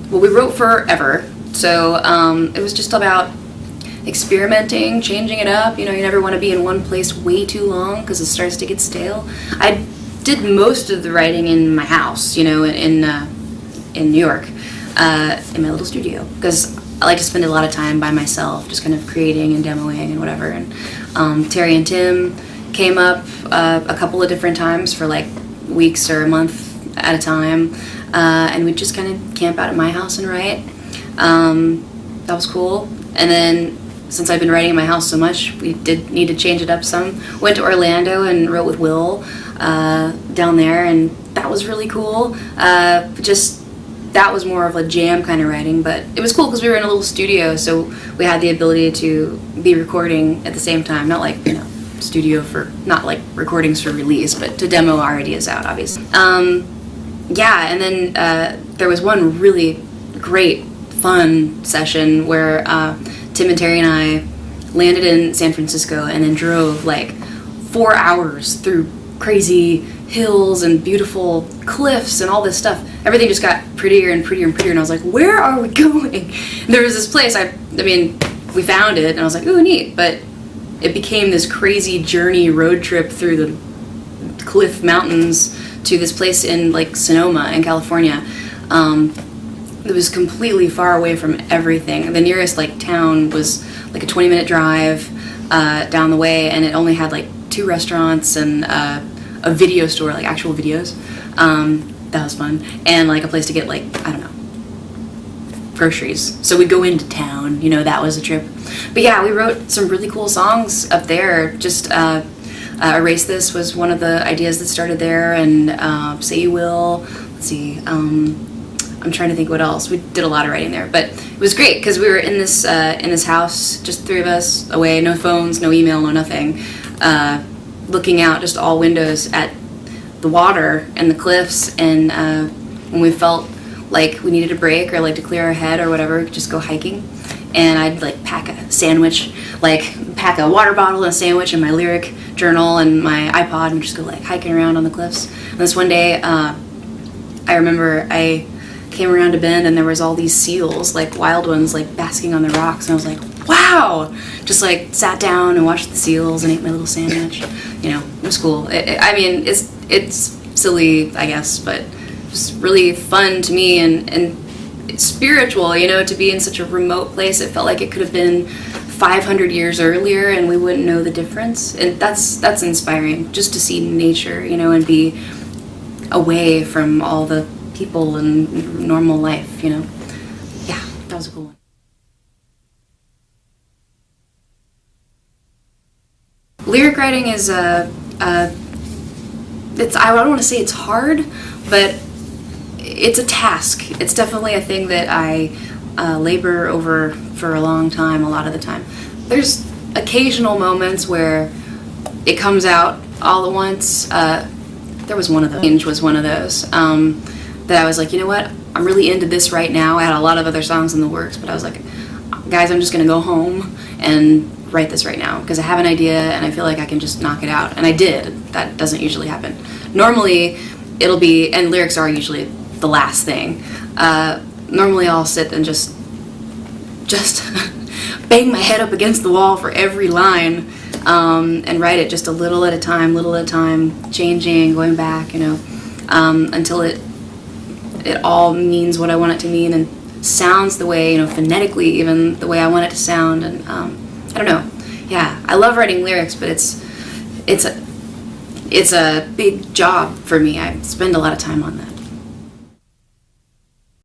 well, we wrote forever, so it was just about experimenting, changing it up. You know, you never want to be in one place way too long because it starts to get stale. I did most of the writing in my house, you know, in New York, in my little studio, because I like to spend a lot of time by myself, just kind of creating and demoing and whatever. And Terry and Tim came up a couple of different times for like weeks or a month at a time, and we'd just kind of camp out at my house and write. That was cool. And then since I've been writing in my house so much, we did need to change it up some. Went to Orlando and wrote with Will down there, and that was really cool. That was more of a jam kind of writing, but it was cool because we were in a little studio, so we had the ability to be recording at the same time. Not like, you know, studio for, not like recordings for release, but to demo our ideas out, obviously. Yeah, and then there was one really great, fun session where Tim and Terry and I landed in San Francisco and then drove like 4 hours through crazy hills and beautiful cliffs and all this stuff. Everything just got prettier and prettier and prettier, and I was like, where are we going? And there was this place, I mean, we found it, and I was like, ooh, neat, but it became this crazy journey road trip through the cliff mountains to this place in like Sonoma in California. It was completely far away from everything. The nearest like town was like a 20-minute drive down the way, and it only had like 2 restaurants and a video store, like actual videos. That was fun. And like a place to get like, I don't know, groceries. So we'd go into town, you know, that was a trip. But yeah, we wrote some really cool songs up there. Just Erase This was one of the ideas that started there, and Say You Will. Let's see, I'm trying to think what else. We did a lot of writing there, but it was great because we were in this house, just 3 of us away, no phones, no email, no nothing, looking out just all windows at the water and the cliffs. And when we felt like we needed a break or like to clear our head or whatever, just go hiking. And I'd like pack a sandwich, like pack a water bottle and a sandwich and my lyric journal and my iPod and just go like hiking around on the cliffs. And this one day, I remember I came around a bend and there was all these seals, like wild ones, like basking on the rocks, and I was like, wow! Just like sat down and watched the seals and ate my little sandwich. You know, it was cool. I mean, it's silly, I guess, but it was really fun to me and spiritual, you know, to be in such a remote place. It felt like it could have been 500 years earlier and we wouldn't know the difference. And that's inspiring, just to see nature, you know, and be away from all the people and normal life, you know. Yeah, that was a cool one. Lyric writing is it's, I don't want to say it's hard, but it's a task. It's definitely a thing that I labor over for a long time, a lot of the time. There's occasional moments where it comes out all at once. There was one of those. Change was one of those. That I was like, you know what? I'm really into this right now. I had a lot of other songs in the works, but I was like, guys, I'm just going to go home and write this right now because I have an idea and I feel like I can just knock it out. And I did. That doesn't usually happen. Normally, it'll be, and lyrics are usually the last thing. Normally I'll sit and just bang my head up against the wall for every line, and write it just a little at a time, changing, going back, you know, until it all means what I want it to mean and sounds the way, you know, phonetically even the way I want it to sound. And I don't know. Yeah, I love writing lyrics, but it's a big job for me. I spend a lot of time on that.